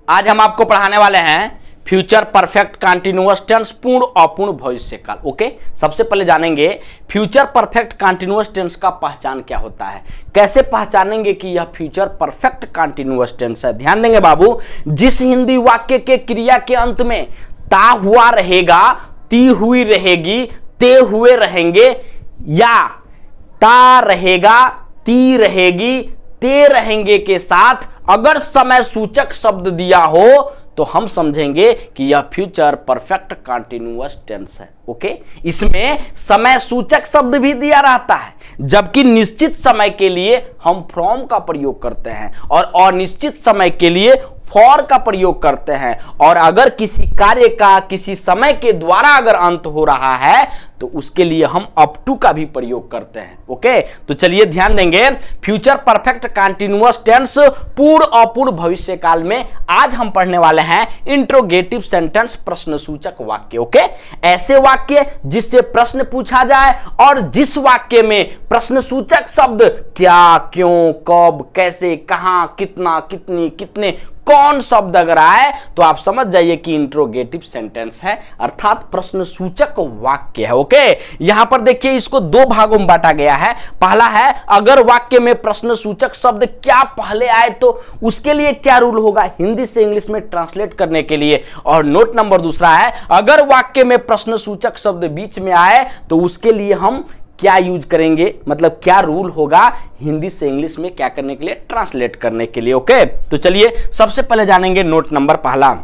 आज हम आपको पढ़ाने वाले हैं फ्यूचर परफेक्ट कंटीन्यूअस टेंस, पूर्ण अपूर्ण भविष्य काल। ओके, सबसे पहले जानेंगे फ्यूचर परफेक्ट कंटीन्यूअस टेंस का पहचान क्या होता है, कैसे पहचानेंगे कि यह फ्यूचर परफेक्ट कंटीन्यूअस टेंस है। ध्यान देंगे बाबू, जिस हिंदी वाक्य के क्रिया के अंत में ता हुआ रहेगा, ती हुई रहेगी, ते हुए रहेंगे, या ता रहेगा, ती रहेगी, ते रहेंगे के साथ अगर समय सूचक शब्द दिया हो तो हम समझेंगे कि यह फ्यूचर परफेक्ट कंटीन्यूअस टेंस है। ओके, इसमें समय सूचक शब्द भी दिया रहता है, जबकि निश्चित समय के लिए हम फ्रॉम का प्रयोग करते हैं और अनिश्चित समय के लिए फॉर का प्रयोग करते हैं। और अगर किसी कार्य का किसी समय के द्वारा अगर अंत हो रहा है तो उसके लिए हम अप टू का भी प्रयोग करते हैं। ओके, तो चलिए ध्यान देंगे फ्यूचर परफेक्ट कंटीन्यूअस टेंस, पूर्ण अपूर्ण भविष्य काल में आज हम पढ़ने वाले हैं इंट्रोगेटिव सेंटेंस, प्रश्न सूचक वाक्य। ओके, ऐसे वाक्य जिससे प्रश्न पूछा जाए और जिस वाक्य में प्रश्न सूचक शब्द क्या, क्यों, कब, कैसे, कहां, कितना, कितनी, कितने, कौन शब्द अगर आए तो आप समझ जाइए कि इंट्रोगेटिव सेंटेंस है, अर्थात प्रश्न सूचक वाक्य है। ओके, यहां पर देखिए इसको दो भागों में बांटा गया है। पहला है अगर वाक्य में प्रश्न सूचक शब्द क्या पहले आए तो उसके लिए क्या रूल होगा हिंदी से इंग्लिश में ट्रांसलेट करने के लिए, और नोट नंबर दूसरा है अगर वाक्य में प्रश्न सूचक शब्द बीच में आए तो उसके लिए हम क्या यूज करेंगे, मतलब क्या रूल होगा हिंदी से इंग्लिश में क्या करने के लिए, ट्रांसलेट करने के लिए। ओके, तो चलिए सबसे पहले जानेंगे नोट नंबर पहला,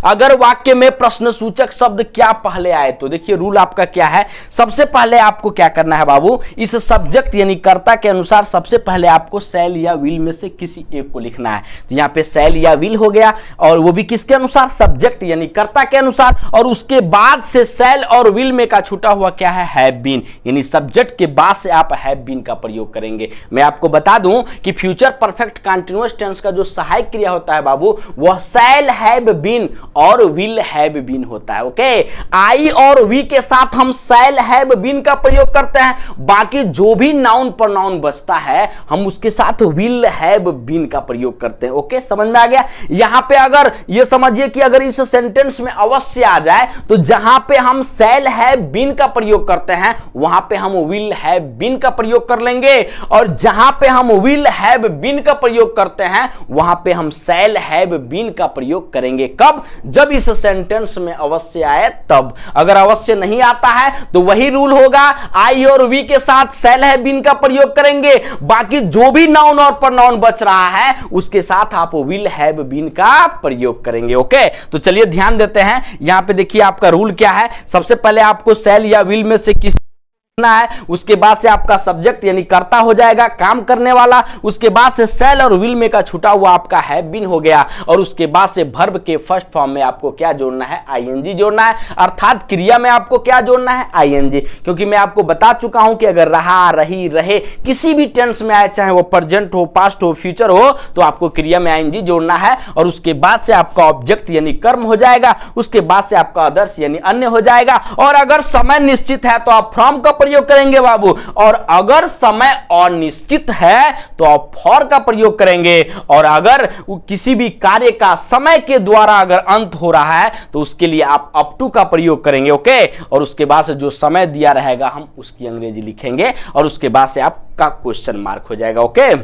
अगर वाक्य में प्रश्न सूचक शब्द क्या पहले आए तो देखिए रूल आपका क्या है। सबसे पहले आपको क्या करना है बाबू, इस सब्जेक्ट यानी कर्ता के अनुसार सबसे पहले आपको शैल या विल में से किसी एक को लिखना है। तो यहाँ पे शैल या विल हो गया, और वो भी किसके अनुसार, सब्जेक्ट यानी कर्ता के अनुसार, और उसके बाद से शैल और विल में का छूटा हुआ क्या है, हैव बीन, यानी सब्जेक्ट के बाद से आप हैव बीन का प्रयोग करेंगे। मैं आपको बता दूं कि फ्यूचर परफेक्ट कंटीन्यूअस टेंस का जो सहायक क्रिया होता है बाबू वह शैल हैव बीन और विल हैव बीन होता है। ओके, आई और वी के साथ हम शैल हैव बीन का प्रयोग करते हैं, बाकी जो भी नाउन प्रोनाउन बचता है हम उसके साथ विल हैव बीन का प्रयोग करते हैं। ओके, समझ में आ गया। यहां पे अगर ये समझिए कि अगर इस सेंटेंस में अवश्य आ जाए तो जहां पे हम शैल हैव बीन का प्रयोग करते हैं वहां पे हम विल हैव बीन का प्रयोग कर लेंगे, और जहां पे हम विल हैव बीन का प्रयोग करते हैं वहां पे हम शैल हैव बीन का प्रयोग करेंगे। कब, जब इस सेंटेंस में अवश्य आए तब। अगर अवश्य नहीं आता है तो वही रूल होगा, आई और वी के साथ शैल हैव बीन का प्रयोग करेंगे, बाकी जो भी नाउन और प्रोनाउन बच रहा है उसके साथ आप विल हैव बीन का प्रयोग करेंगे। ओके, तो चलिए ध्यान देते हैं, यहां पे देखिए आपका रूल क्या है। सबसे पहले आपको शैल या विल में से किसी है, उसके बाद से आपका सब्जेक्ट यानी कर्ता हो जाएगा, काम करने वाला, उसके बाद से शैल और विल में का छूटा हुआ आपका हैव बीन हो गया, और उसके बाद से वर्ब के फर्स्ट फॉर्म में आपको क्या जोड़ना है, आईएनजी जोड़ना है, अर्थात क्रिया में आपको क्या जोड़ना है, आईएनजी। क्योंकि मैं आपको बता चुका हूं कि अगर रहा, रही, रहे किसी भी टेंस में आए, चाहे वो प्रेजेंट हो, पास्ट हो, फ्यूचर हो, तो आपको क्रिया में आईएनजी जोड़ना है, और उसके बाद से आपका ऑब्जेक्ट यानी कर्म हो जाएगा, उसके बाद से आपका अदर्स यानी अन्य हो जाएगा, और अगर समय निश्चित है तो आप फ्रॉम का प्रयोग करेंगे बाबू, और अगर समय अनिश्चित है तो आप फॉर का प्रयोग करेंगे, और अगर किसी भी कार्य का समय के द्वारा अगर अंत हो रहा है तो उसके लिए आप अप टू का प्रयोग करेंगे। ओके, और उसके बाद से जो समय दिया रहेगा हम उसकी अंग्रेजी लिखेंगे, और उसके बाद से आपका क्वेश्चन मार्क हो जाएगा। ओके,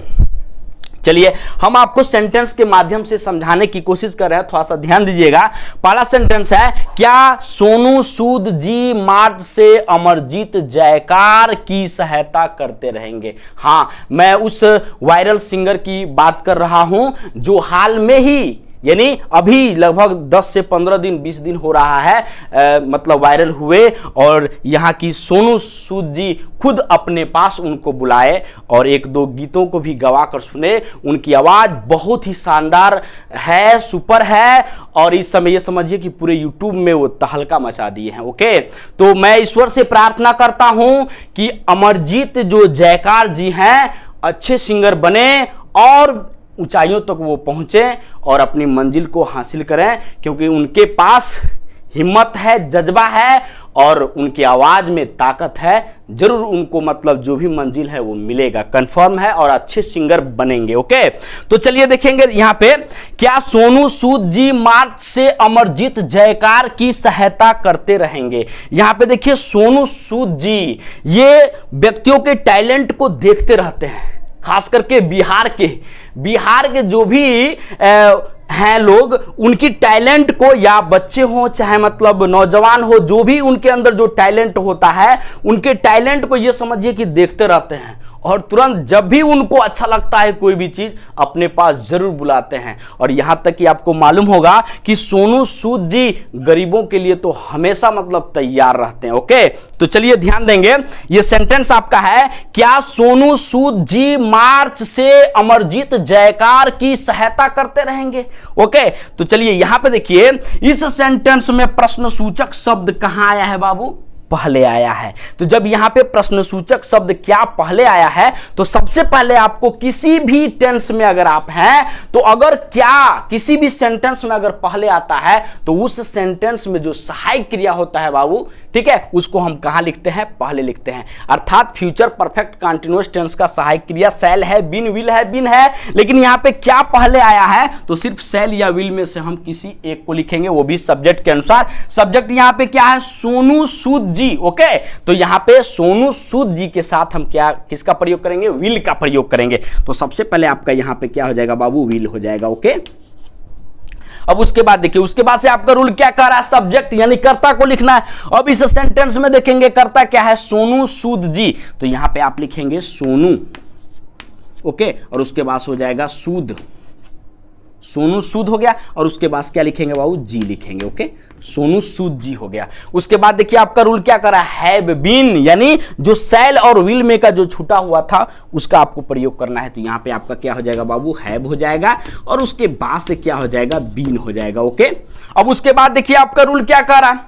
चलिए हम आपको सेंटेंस के माध्यम से समझाने की कोशिश कर रहे हैं, थोड़ा सा ध्यान दीजिएगा। पहला सेंटेंस है, क्या सोनू सूद जी मार्च से अमरजीत जयकार की सहायता करते रहेंगे। हाँ, मैं उस वायरल सिंगर की बात कर रहा हूं जो हाल में ही यानी अभी लगभग 10 से 15 दिन 20 दिन हो रहा है मतलब वायरल हुए, और यहाँ की सोनू सूद जी खुद अपने पास उनको बुलाए और एक दो गीतों को भी गवा कर सुने। उनकी आवाज़ बहुत ही शानदार है, सुपर है, और इस समय ये समझिए कि पूरे यूट्यूब में वो तहलका मचा दिए हैं। ओके, तो मैं ईश्वर से प्रार्थना करता हूँ कि अमरजीत जो जयकार जी हैं अच्छे सिंगर बने और ऊंचाइयों तक वो पहुंचे और अपनी मंजिल को हासिल करें, क्योंकि उनके पास हिम्मत है, जज्बा है, और उनकी आवाज में ताकत है, जरूर उनको मतलब जो भी मंजिल है वो मिलेगा, कंफर्म है, और अच्छे सिंगर बनेंगे। ओके, तो चलिए देखेंगे यहाँ पे, क्या सोनू सूद जी मार्च से अमरजीत जयकार की सहायता करते रहेंगे। यहाँ पे देखिए सोनू सूद जी ये व्यक्तियों के टैलेंट को देखते रहते हैं, खास करके बिहार के जो भी हैं लोग, उनकी टैलेंट को, या बच्चे हो चाहे मतलब नौजवान हो, जो भी उनके अंदर जो टैलेंट होता है, उनके टैलेंट को ये समझिए कि देखते रहते हैं, और तुरंत जब भी उनको अच्छा लगता है कोई भी चीज अपने पास जरूर बुलाते हैं। और यहां तक कि आपको मालूम होगा कि सोनू सूद जी गरीबों के लिए तो हमेशा मतलब तैयार रहते हैं। ओके, तो चलिए ध्यान देंगे, ये सेंटेंस आपका है, क्या सोनू सूद जी मार्च से अमरजीत जयकार की सहायता करते रहेंगे। ओके, तो चलिए यहां पे देखिए, इस सेंटेंस में प्रश्नसूचक शब्द कहां आया है बाबू, पहले आया है। तो जब यहां पे प्रश्नसूचक शब्द क्या पहले आया है, तो सबसे पहले आपको किसी भी टेंस में अगर आप हैं, तो अगर क्या किसी भी सेंटेंस में अगर पहले आता है, तो उस सेंटेंस में जो सहायक क्रिया होता है बाबू, ठीक है, उसको हम कहां लिखते हैं, पहले लिखते हैं। अर्थात फ्यूचर परफेक्ट कंटीन्यूअस टेंस का सहायक क्रिया शैल है, बीन, विल है, बिन है, लेकिन यहां पे क्या पहले आया है, तो सिर्फ शैल या विल में से हम किसी एक को लिखेंगे, वो भी सब्जेक्ट के अनुसार। सब्जेक्ट यहां पे क्या है, सोनू सूद जी। ओके, तो यहां पे सोनू सूद जी के साथ हम क्या, किसका प्रयोग करेंगे, विल का प्रयोग करेंगे। तो सबसे पहले आपका यहां पे क्या हो जाएगा बाबू, विल हो जाएगा। ओके, अब उसके बाद देखिए, उसके बाद से आपका रूल क्या कह रहा है, सब्जेक्ट यानी कर्ता को लिखना है। अब इस सेंटेंस में देखेंगे कर्ता क्या है, सोनू सूद जी, तो यहां पे आप लिखेंगे सोनू। ओके, और उसके बाद हो जाएगा सूद, सोनू सूद हो गया, और उसके बाद क्या लिखेंगे बाबू, जी लिखेंगे। ओके, सोनू सूद जी हो गया। उसके बाद देखिए आपका रूल क्या कर रहा है, हैव बीन, यानी जो शैल और विल में का जो छूटा हुआ था उसका आपको प्रयोग करना है। तो यहां पे आपका क्या हो जाएगा बाबू, हैव हो जाएगा, और उसके बाद से क्या हो जाएगा, बीन हो जाएगा। ओके, अब उसके बाद देखिए आपका रूल क्या कर रहा है,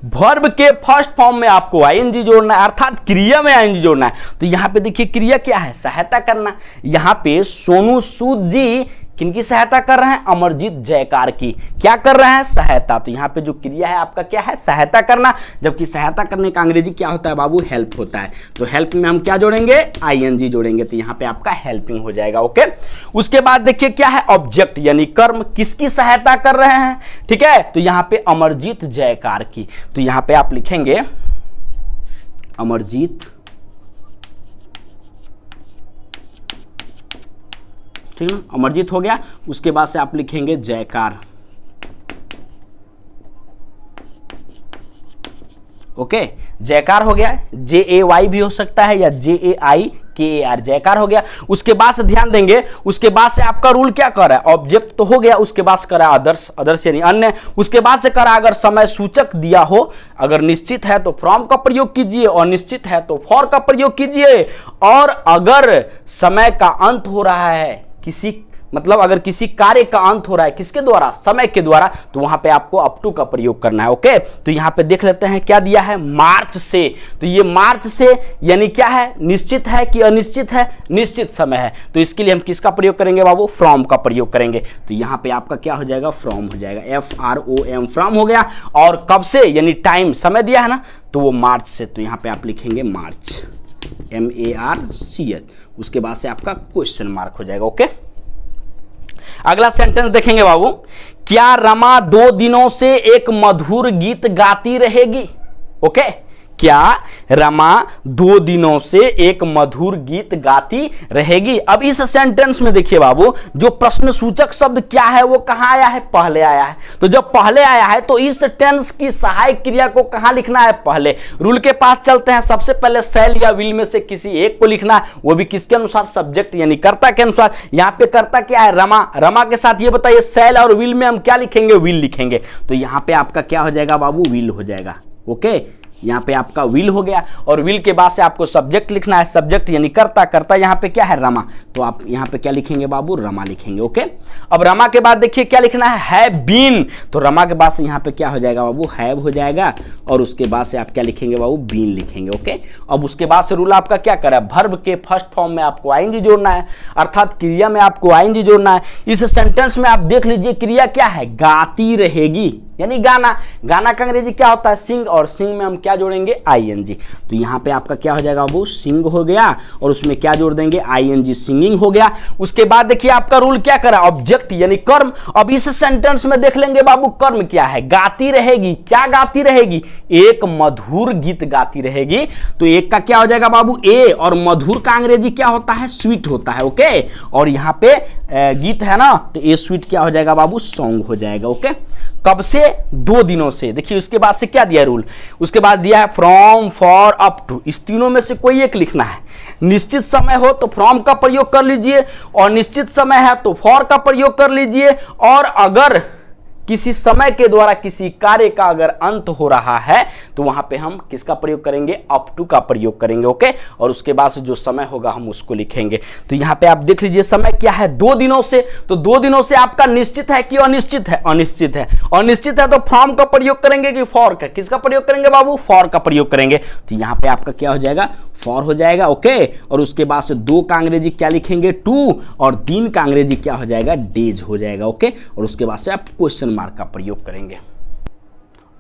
वर्ब के फर्स्ट फॉर्म में आपको आईएनजी जोड़ना है, अर्थात क्रिया में आईएनजी जोड़ना है। तो यहां पे देखिए क्रिया क्या है, सहायता करना। यहां पे सोनू सूद जी किनकी सहायता कर रहे हैं, अमरजीत जयकार की। क्या कर रहे हैं, सहायता। तो यहाँ पे जो क्रिया है आपका क्या है, सहायता करना, जबकि सहायता करने का अंग्रेजी क्या होता है बाबू, हेल्प होता है। तो हेल्प में हम क्या जोड़ेंगे, आईएनजी जोड़ेंगे, तो यहाँ पे आपका हेल्पिंग हो जाएगा। ओके, उसके बाद देखिए क्या है, ऑब्जेक्ट यानी कर्म, किसकी सहायता कर रहे हैं, ठीक है, तो यहाँ पे अमरजीत जयकार की। तो यहाँ पे आप लिखेंगे अमरजीत, ठीक है, अमरजीत हो गया। उसके बाद से आप लिखेंगे जयकार। ओके, जयकार हो गया, JAY भी हो सकता है या JAIKAR, जयकार हो गया। उसके बाद से ध्यान देंगे, उसके बाद से आपका रूल क्या कर रहा है, ऑब्जेक्ट तो हो गया, उसके बाद से करा अदर्स, अदर्स यानी अन्य। उसके बाद से करा अगर समय सूचक दिया हो, अगर निश्चित है तो फ्रॉम का प्रयोग कीजिए, और निश्चित है तो फॉर का प्रयोग कीजिए। और अगर समय का अंत हो रहा है, किसी मतलब अगर किसी कार्य का अंत हो रहा है किसके द्वारा, समय के द्वारा, तो वहां पे आपको अप टू का प्रयोग करना है। ओके, तो यहां पे देख लेते हैं क्या दिया है, मार्च से। तो ये मार्च से यानी क्या है, निश्चित है कि अनिश्चित है, निश्चित समय है। तो इसके लिए हम किसका प्रयोग करेंगे बाबू, फ्रॉम का प्रयोग करेंगे। तो यहां पे आपका क्या हो जाएगा, फ्रॉम हो जाएगा, FROM, फ्रॉम हो गया। और कब से, यानी टाइम, समय दिया है ना, तो वो मार्च से। तो यहां पे आप लिखेंगे मार्च, MARCH। उसके बाद से आपका क्वेश्चन मार्क हो जाएगा। ओके, अगला सेंटेंस देखेंगे बाबू, क्या रमा 2 दिनों से एक मधुर गीत गाती रहेगी। ओके, क्या रमा 2 दिनों से एक मधुर गीत गाती रहेगी। अब इस सेंटेंस में देखिए बाबू, जो प्रश्न सूचक शब्द क्या है वो कहां आया है, पहले आया है। तो जब पहले आया है तो इस टेंस की सहायक क्रिया को कहां लिखना है, पहले। रूल के पास चलते हैं, सबसे पहले शैल या विल में से किसी एक को लिखना है, वो भी किसके अनुसार, सब्जेक्ट यानी कर्ता के अनुसार। यहां पे कर्ता क्या है, रमा। रमा के साथ ये बताइए शैल और विल में हम क्या लिखेंगे, विल लिखेंगे। तो यहां पे आपका क्या हो जाएगा बाबू, विल हो जाएगा। ओके, यहाँ पे आपका विल हो गया, और विल के बाद से आपको सब्जेक्ट लिखना है, सब्जेक्ट यानी कर्ता। कर्ता यहाँ पे क्या है, रमा। तो आप यहाँ पे क्या लिखेंगे बाबू, रमा लिखेंगे। ओके, अब रमा के बाद देखिए क्या लिखना है बीन। तो रमा के बाद से यहाँ पे क्या हो जाएगा बाबू, हैव हो जाएगा, और उसके बाद से आप क्या लिखेंगे बाबू, बीन लिखेंगे। ओके, अब उसके बाद से रूल आपका क्या कर रहा है, वर्ब के फर्स्ट फॉर्म में आपको आईएनजी जोड़ना है, अर्थात क्रिया में आपको आईएनजी जोड़ना है। इस सेंटेंस में आप देख लीजिए क्रिया क्या है, गाती रहेगी। यानी गाना। गाना का अंग्रेजी क्या होता है? सिंग, और सिंग में हम क्या जोड़ेंगे? आईएनजी। तो यहाँ पे आपका क्या हो जाएगा बाबू? सिंग हो गया, और उसमें क्या जोड़ देंगे? आईएनजी, सिंगिंग हो गया। उसके बाद देखिए आपका रूल क्या करा? ऑब्जेक्ट यानी कर्म। अब इस सेंटेंस में देख लेंगे बाबू कर्म क्या है? गाती रहेगी। क्या गाती रहेगी? एक मधुर गीत गाती रहेगी। तो एक का क्या हो जाएगा बाबू? ए, और मधुर का अंग्रेजी क्या होता है? स्वीट होता है। ओके, और यहाँ पे गीत है ना, तो ए स्वीट क्या हो जाएगा बाबू? सॉन्ग हो जाएगा। ओके, कब से? 2 दिनों से। देखिए उसके बाद से क्या दिया रूल? उसके बाद दिया है फ्रॉम, फॉर, अप टू। इस तीनों में से कोई एक लिखना है। निश्चित समय हो तो फ्रॉम का प्रयोग कर लीजिए, और निश्चित समय है तो फॉर का प्रयोग कर लीजिए, और अगर किसी समय के द्वारा किसी कार्य का अगर अंत हो रहा है तो वहां पे हम किसका प्रयोग करेंगे? अप टू का प्रयोग करेंगे। ओके, और उसके बाद से जो समय होगा हम उसको लिखेंगे। तो यहां पे आप देख लीजिए समय क्या है? 2 दिनों से। तो 2 दिनों से आपका निश्चित है कि अनिश्चित है? अनिश्चित है। अनिश्चित है तो फ्रॉम का प्रयोग करेंगे कि फॉर का? किसका प्रयोग करेंगे बाबू? फॉर का प्रयोग करेंगे। तो यहां पे आपका क्या हो जाएगा? फॉर हो जाएगा। ओके, और उसके बाद से 2 का अंग्रेजी क्या लिखेंगे? 2, और 3 का अंग्रेजी क्या हो जाएगा? डेज हो जाएगा। ओके, और उसके बाद से आप क्वेश्चन मार्क का प्रयोग करेंगे।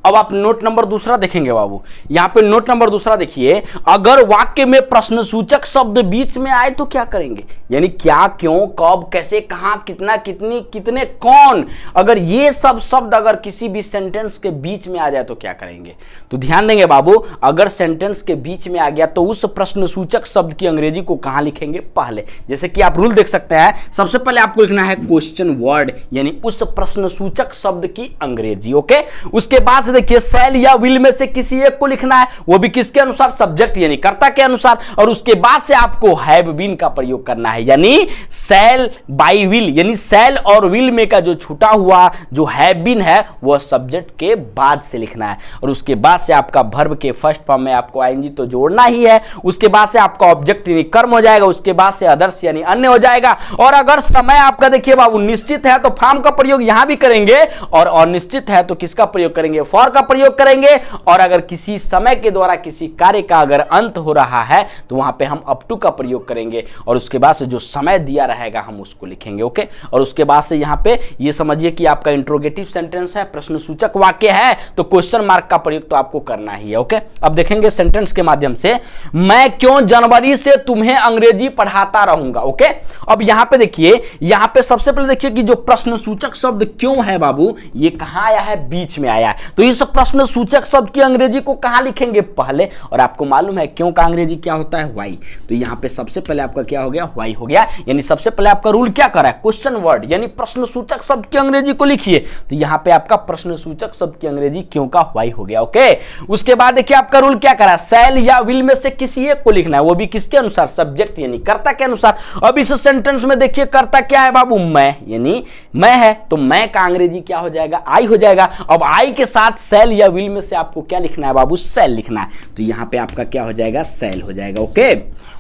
अब आप नोट नंबर दूसरा देखेंगे बाबू। यहां पे नोट नंबर दूसरा देखिए, अगर वाक्य में प्रश्नसूचक शब्द बीच में आए तो क्या करेंगे? यानी क्या, क्यों, कब, कैसे, कहां, कितना, कितनी, कितने, कौन, अगर ये सब शब्द अगर किसी भी सेंटेंस के बीच में आ जाए तो क्या करेंगे? तो ध्यान देंगे बाबू, अगर सेंटेंस के बीच में आ गया तो उस प्रश्नसूचक शब्द की अंग्रेजी को कहां लिखेंगे? पहले। जैसे कि आप रूल देख सकते हैं, सबसे पहले आपको लिखना है क्वेश्चन वर्ड, यानी उस प्रश्नसूचक शब्द की अंग्रेजी। ओके, उसके बाद देखिए शैल या विल में से किसी एक को लिखना है, वो भी किसके अनुसार? सब्जेक्ट यानी कर्ता के अनुसार। और उसके बाद से आपको हैव बीन का प्रयोग करना है, यानी शैल बाय विल, यानी शैल और विल में का जो छूटा हुआ जो हैव बीन है वह सब्जेक्ट के बाद से लिखना है। और उसके बाद से आपका वर्ब के फर्स्ट फॉर्म में आपको आईएनजी तो जोड़ना ही है। उसके बाद से आपका ऑब्जेक्ट यानी कर्म हो जाएगा। उसके बाद से अदर्स यानी अन्य हो जाएगा। और अगर समय आपका देखिए बाबू निश्चित है तो फ्रॉम का प्रयोग यहां भी करेंगे, और अनिश्चित है तो किसका प्रयोग करेंगे? फॉर का प्रयोग करेंगे। और अगर किसी समय के द्वारा किसी कार्य का अगर अंत हो रहा है तो वहां पे हम अप टू का प्रयोग करेंगे, और उसके बाद से जो समय दिया रहेगा हम उसको लिखेंगे। ओके, और उसके बाद से यहां पे ये समझिए कि आपका इंट्रोगेटिव सेंटेंस है, प्रश्नसूचक वाक्य है, तो क्वेश्चन मार्क का प्रयोग तो आपको करना ही है। ओके, अब देखेंगे सेंटेंस के माध्यम से, मैं क्यों जनवरी से तुम्हें अंग्रेजी पढ़ाता रहूंगा। ओके, अब यहां पे देखिए, यहां पे सबसे पहले देखिए कि जो प्रश्नसूचक शब्द क्यों है बाबू, ये कहां आया है? बीच में आया है। तो इस प्रश्न सूचक शब्द की अंग्रेजी को कहां लिखेंगे? पहले। और आपको मालूम है क्यों का अंग्रेजी क्या होता है? व्हाई। तो यहां पे सबसे पहले आपका क्या हो गया? व्हाई हो गया। यानी सबसे पहले आपका रूल क्या कर रहा है? क्वेश्चन वर्ड यानी प्रश्न सूचक शब्द की अंग्रेजी को लिखिए। तो यहां पे आपका प्रश्न सूचक शब्द की अंग्रेजी क्यों का व्हाई हो गया। ओके, उसके बाद देखिए आपका रूल क्या कर रहा है? शैल या विल में से किसी एक को लिखना है, वो भी किसके अनुसार? सब्जेक्ट यानी कर्ता के अनुसार। अब इस सेंटेंस में देखिए कर्ता क्या है बाबू? मैं, यानी मैं है, तो मैं का अंग्रेजी क्या हो जाएगा? आई हो जाएगा। अब आई के साथ शैल या विल में से आपको क्या लिखना है बाबू? शैल लिखना है। तो यहां पे आपका क्या हो जाएगा? शैल हो जाएगा। ओके,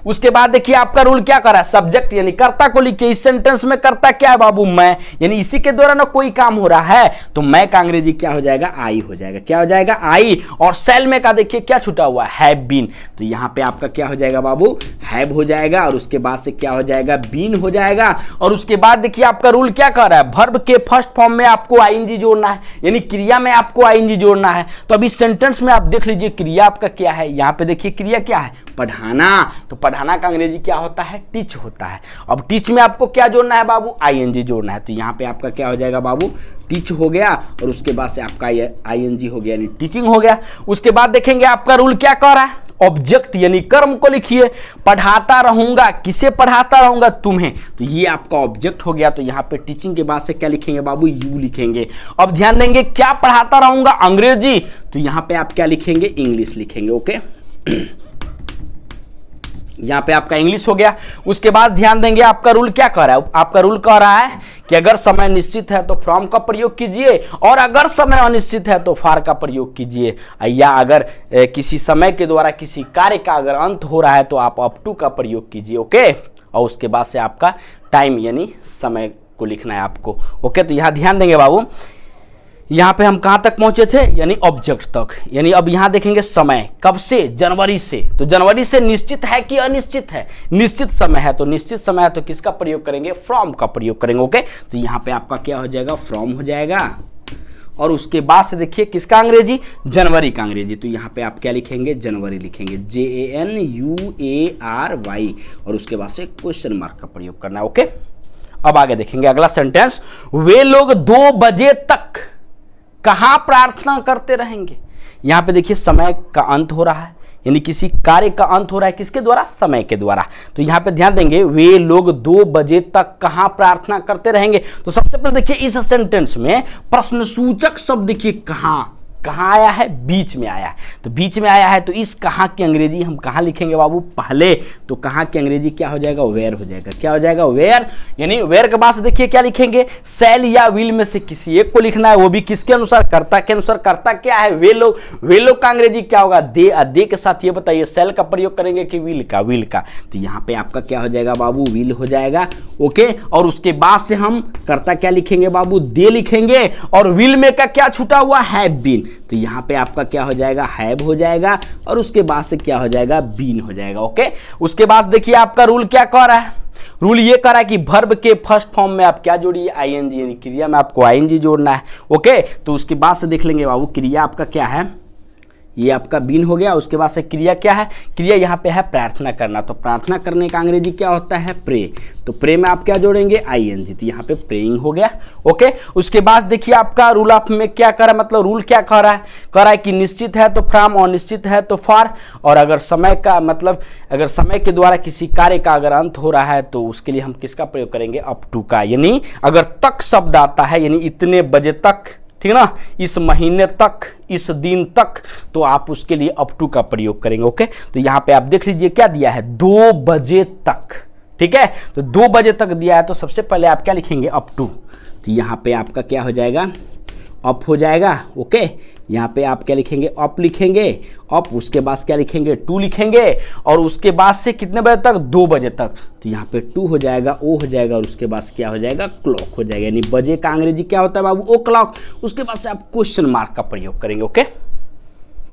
उसके बाद देखिए आपका रूल क्या कर रहा है? सब्जेक्ट यानी कर्ता को लिखिए। इस सेंटेंस में कर्ता क्या है बाबू? मैं, यानी इसी के द्वारा ना कोई काम हो रहा है, तो मैं का अंग्रेजी क्या हो जाएगा? आई हो जाएगा। क्या हो जाएगा? आई। और शैल में का देखिए क्या छूटा हुआ है? Have been. तो यहां पे आपका क्या हो जाएगा बाबू? हैव हो जाएगा। और उसके बाद से क्या हो जाएगा? बीन हो जाएगा। और उसके बाद देखिए आपका रूल क्या कर रहा है? वर्ब के फर्स्ट फॉर्म में आपको आईएनजी जोड़ना है, यानी क्रिया में आपको आईएनजी जोड़ना है। तो अभी सेंटेंस में आप देख लीजिए क्रिया आपका क्या है। यहां पे देखिए क्रिया क्या है? पढ़ाना। तो पढ़ाना का अंग्रेजी क्या होता है? टीच होता है। अब टीच में आपको क्या जोड़ना है बाबू? आईएनजी जोड़ना है। तो यहां पे आपका क्या हो जाएगा बाबू? टीच हो गया। और उसके बाद से आपका आईएनजी हो गया, यानी टीचिंग हो गया। उसके बाद देखेंगे आपका रूल क्या कर रहा है? ऑब्जेक्ट यानी कर्म को लिखिए। पढ़ाता रहूंगा, किसे पढ़ाता रहूंगा? तुम्हें। तो ये आपका ऑब्जेक्ट हो गया। तो यहां पे टीचिंग के बाद से क्या लिखेंगे बाबू? यू लिखेंगे। अब ध्यान देंगे क्या पढ़ाता रहूंगा? अंग्रेजी। तो यहां पे आप क्या लिखेंगे? इंग्लिश लिखेंगे। ओके, यहां पे आपका इंग्लिश हो गया। उसके बाद ध्यान देंगे आपका रूल क्या कह रहा है? आपका रूल कह रहा है कि अगर समय निश्चित है तो फ्रॉम का प्रयोग कीजिए, और अगर समय अनिश्चित है तो फॉर का प्रयोग कीजिए, या अगर किसी समय के द्वारा किसी कार्य का अगर अंत हो रहा है तो आप अप टू का प्रयोग कीजिए। ओके, और उसके बाद से आपका टाइम यानी समय को लिखना है आपको। ओके, तो यहां ध्यान देंगे बाबू, यहां पे हम कहां तक पहुंचे थे? यानी ऑब्जेक्ट तक। यानी अब यहां देखेंगे समय कब से? जनवरी से। तो जनवरी से निश्चित है कि अनिश्चित है? निश्चित समय है। तो निश्चित समय है तो किसका प्रयोग करेंगे? फ्रॉम का प्रयोग करेंगे। ओके, तो यहां पे आपका क्या हो जाएगा? फ्रॉम हो जाएगा। और उसके बाद से देखिए किसका अंग्रेजी, जनवरी का अंग्रेजी। तो यहाँ पे आप क्या लिखेंगे, जनवरी लिखेंगे, JANUARY, और उसके बाद से क्वेश्चन मार्क का प्रयोग करना है। ओके, अब आगे देखेंगे अगला सेंटेंस, वे लोग 2 बजे तक कहां प्रार्थना करते रहेंगे। यहां पे देखिए समय का अंत हो रहा है, यानी किसी कार्य का अंत हो रहा है, किसके द्वारा, समय के द्वारा। तो यहां पे ध्यान देंगे, वे लोग 2 बजे तक कहां प्रार्थना करते रहेंगे। तो सबसे पहले देखिए इस सेंटेंस में प्रश्नसूचक शब्द देखिए कहां आया है, बीच में आया है। तो बीच में आया है तो इस कहां की अंग्रेजी हम कहां लिखेंगे बाबू, पहले। तो कहां की अंग्रेजी क्या हो जाएगा, वेयर हो जाएगा। क्या हो जाएगा, वेयर। यानी वेयर के बाद से देखिए क्या लिखेंगे, शैल या विल में से किसी एक को लिखना है, वो भी किसके अनुसार, कर्ता के अनुसार। कर्ता क्या है, वे लोग। वे लोग का अंग्रेजी क्या होगा, दे के साथ ये बताइए शैल का प्रयोग करेंगे कि विल का, विल का। तो यहाँ पे आपका क्या हो जाएगा बाबू, विल हो जाएगा। ओके, और उसके बाद से हम कर्ता क्या लिखेंगे बाबू, दे लिखेंगे, और विल में का क्या छूटा हुआ, हैव बीन। तो यहाँ पे आपका क्या हो जाएगा, हैव हो जाएगा, और उसके बाद से क्या हो जाएगा, बीन हो जाएगा। ओके, उसके बाद देखिए आपका रूल क्या कह रहा है, रूल ये कह रहा है कि वर्ब के फर्स्ट फॉर्म में आप क्या जोड़िए, आईएनजी, यानी क्रिया में आपको आईएनजी जोड़ना है। ओके, तो उसके बाद से देख लेंगे बाबू, क्रिया आपका क्या है, ये आपका बीन हो गया। उसके बाद से क्रिया क्या है, क्रिया यहाँ पे है प्रार्थना करना। तो प्रार्थना करने का अंग्रेजी क्या होता है, प्रे। तो प्रे में आप क्या जोड़ेंगे, आईएनजी। तो यहाँ पे प्रेइंग हो गया। ओके, उसके बाद देखिए आपका रूल ऑफ में क्या कर रहा है, मतलब रूल क्या कह रहा है कि निश्चित है तो फ्रॉम, और निश्चित है तो फॉर, और अगर समय का मतलब अगर समय के द्वारा किसी कार्य का अगर अंत हो रहा है तो उसके लिए हम किसका प्रयोग करेंगे, अप टू का। यानी अगर तक शब्द आता है, यानी इतने बजे तक, ठीक है ना, इस महीने तक, इस दिन तक, तो आप उसके लिए अप टू का प्रयोग करेंगे। ओके, तो यहाँ पे आप देख लीजिए क्या दिया है, 2 बजे तक। ठीक है, तो 2 बजे तक दिया है, तो सबसे पहले आप क्या लिखेंगे, अप टू। तो यहाँ पे आपका क्या हो जाएगा, अप हो जाएगा। ओके, यहाँ पे आप क्या लिखेंगे, अप लिखेंगे, अप। उसके बाद क्या लिखेंगे, टू लिखेंगे, और उसके बाद से कितने बजे तक, 2 बजे तक। तो यहाँ पे 2 हो जाएगा, ओ हो जाएगा, और उसके बाद क्या हो जाएगा, क्लॉक हो जाएगा। यानी बजे का अंग्रेजी क्या होता है बाबू, ओ क्लॉक। उसके बाद से आप क्वेश्चन मार्क का प्रयोग करेंगे। ओके।